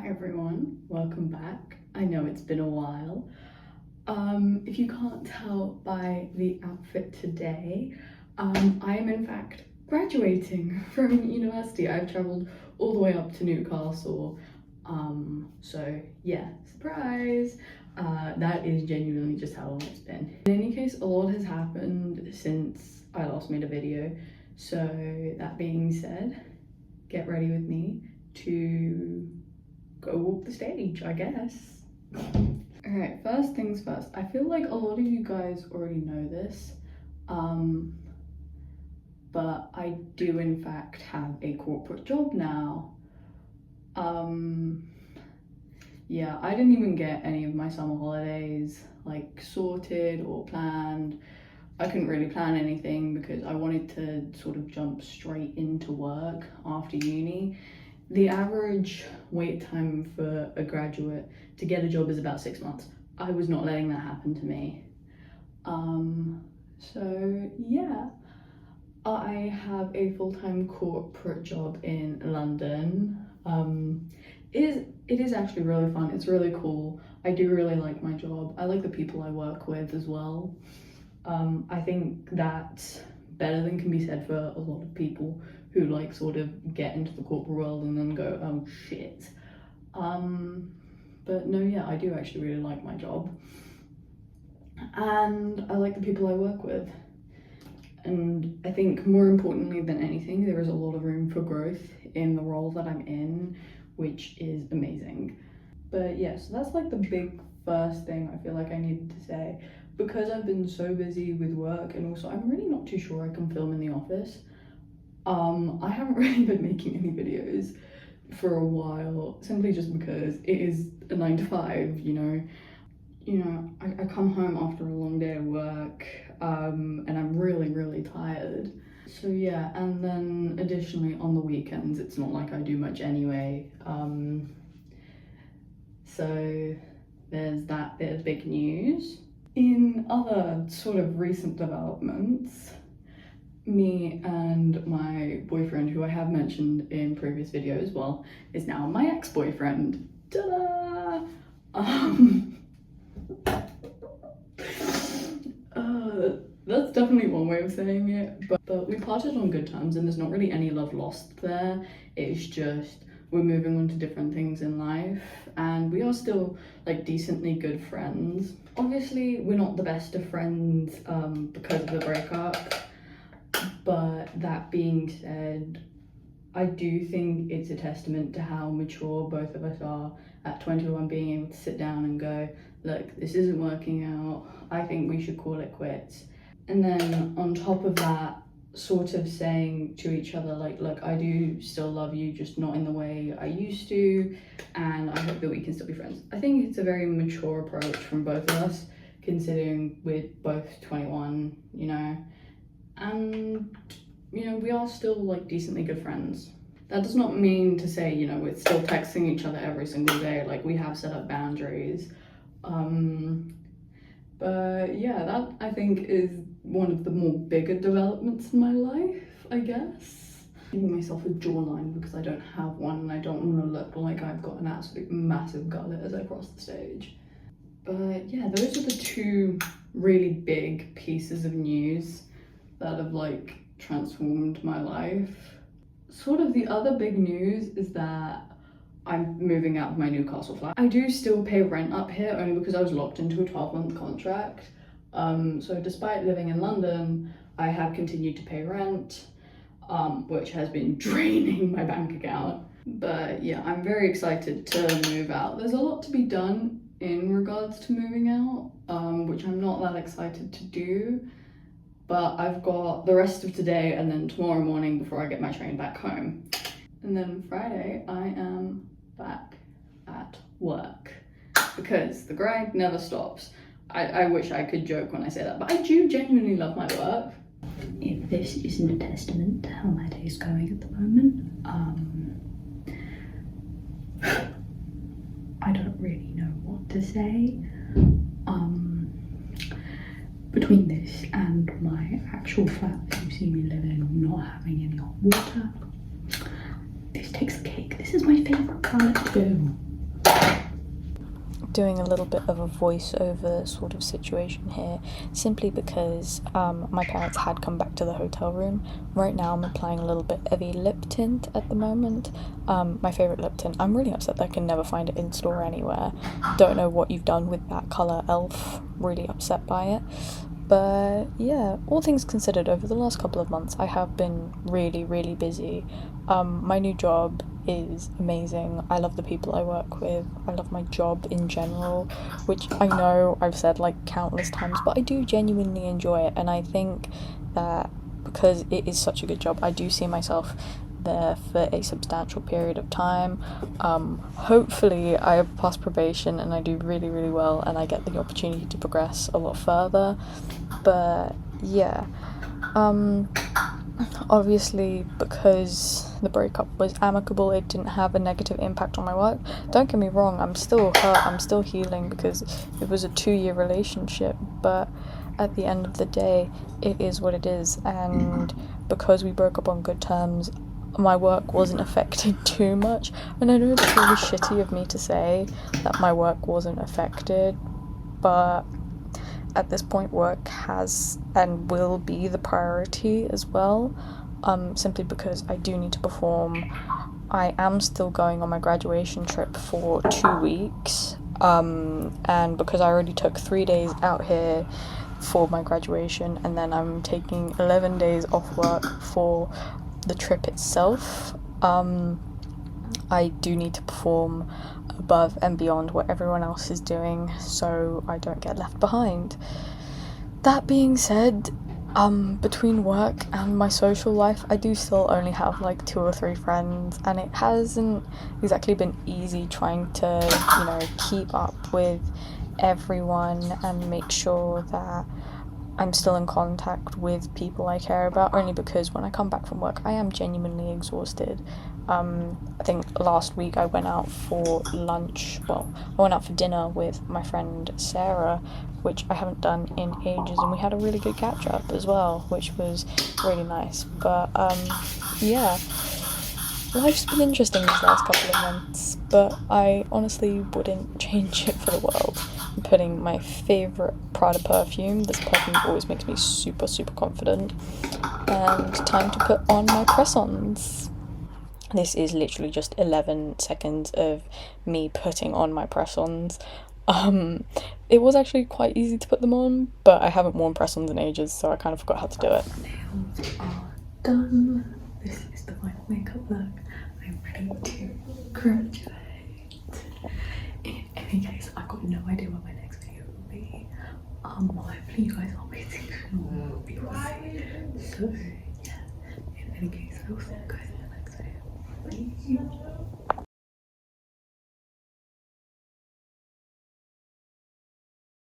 Hi everyone, welcome back. I know it's been a while. If you can't tell by the outfit today, I am in fact graduating from university. I've travelled all the way up to Newcastle. So yeah, surprise. That is genuinely just how long it's been. In any case, a lot has happened since I last made a video. So that being said, get ready with me to go walk the stage, I guess. Alright, first things first. I feel like a lot of you guys already know this, but I do in fact have a corporate job now. Yeah, I didn't even get any of my summer holidays like sorted or planned. I couldn't really plan anything because I wanted to sort of jump straight into work after uni. The average wait time for a graduate to get a job is about 6 months. I was not letting that happen to me. So yeah, I have a full-time corporate job in London. It is actually really fun. It's really cool. I do really like my job. I like the people I work with as well. I think that's better than can be said for a lot of people who like sort of get into the corporate world and then go, oh shit. But no, yeah, I do actually really like my job. And I like the people I work with. And I think more importantly than anything, there is a lot of room for growth in the role that I'm in, which is amazing. But yeah, so that's like the big first thing I feel like I needed to say. Because I've been so busy with work, and also I'm really not too sure I can film in the office. I haven't really been making any videos for a while, simply just because it is a 9 to 5, you know. I come home after a long day of work, and I'm really tired. So yeah, and then additionally on the weekends, it's not like I do much anyway. So there's that bit of big news. In other sort of recent developments, me and my boyfriend, who I have mentioned in previous videos, well, is now my ex-boyfriend. Ta-da! That's definitely one way of saying it, but we parted on good terms and there's not really any love lost there. It's just we're moving on to different things in life and we are still like decently good friends. Obviously we're not the best of friends because of the breakup, but that being said, I do think it's a testament to how mature both of us are at 21, being able to sit down and go, look, this isn't working out, I think we should call it quits. And then on top of that, sort of saying to each other like, look, I do still love you, just not in the way I used to, and I hope that we can still be friends. I think it's a very mature approach from both of us, considering we're both 21, you know, and you know, we are still like decently good friends. That does not mean to say, you know, we're still texting each other every single day, like we have set up boundaries. But yeah, that I think is one of the more bigger developments in my life, I guess. Giving myself a jawline because I don't have one and I don't want to look like I've got an absolute massive gullet as I cross the stage. But yeah, those are the two really big pieces of news that have like transformed my life. Sort of the other big news is that I'm moving out of my Newcastle flat. I do still pay rent up here only because I was locked into a 12-month contract. So despite living in London, I have continued to pay rent, which has been draining my bank account. But yeah, I'm very excited to move out. There's a lot to be done in regards to moving out, which I'm not that excited to do. But I've got the rest of today and then tomorrow morning before I get my train back home. And then Friday, I am back at work because the grind never stops. I wish I could joke when I say that, but I do genuinely love my work. If this isn't a testament to how my day is going at the moment, I don't really know what to say. Between this and my actual flat that you see me live in, not having any hot water, this takes the cake. This is my favourite colour too. doing a little bit of a voiceover sort of situation here, simply because my parents had come back to the hotel room. Right now I'm applying a little bit of a lip tint at the moment. My favourite lip tint. I'm really upset that I can never find it in store anywhere. Don't know what you've done with that colour, Elf. Really upset by it. But yeah, all things considered, over the last couple of months I have been really busy. My new job is amazing. I love the people I work with. I love my job in general, which I know I've said like countless times, but I do genuinely enjoy it, and I think that because it is such a good job, I do see myself there for a substantial period of time. Hopefully I pass probation and I do really well and I get the opportunity to progress a lot further. But yeah, obviously because the breakup was amicable, it didn't have a negative impact on my work. Don't get me wrong, I'm still hurt, I'm still healing because it was a 2-year relationship, but at the end of the day it is what it is, and because we broke up on good terms, my work wasn't affected too much. And I know it's really shitty of me to say that my work wasn't affected, but at this point work has and will be the priority as well, simply because I do need to perform. I am still going on my graduation trip for 2 weeks, and because I already took 3 days out here for my graduation, and then I'm taking 11 days off work for the trip itself, I do need to perform above and beyond what everyone else is doing so I don't get left behind. That being said, between work and my social life, I do still only have like 2 or 3 friends, and it hasn't exactly been easy trying to, keep up with everyone and make sure that I'm still in contact with people I care about, only because when I come back from work I am genuinely exhausted. I think last week I went out for lunch, I went out for dinner with my friend Sarah, which I haven't done in ages, and we had a really good catch up as well, which was really nice. But yeah, life's been interesting these last couple of months, but I honestly wouldn't change it for the world. I'm putting my favourite Prada perfume. This perfume always makes me super confident. And time to put on my press-ons. This is literally just 11 seconds of me putting on my press-ons. It was actually quite easy to put them on, but I haven't worn press-ons in ages, so I kind of forgot how to do it. Nails are done. This is the final makeup look. I'm ready to graduate. In any case, I've got no idea what my next video will be. Hopefully you guys are waiting for what we will see. So yeah, in any case, I will see you guys in the next video. Bye.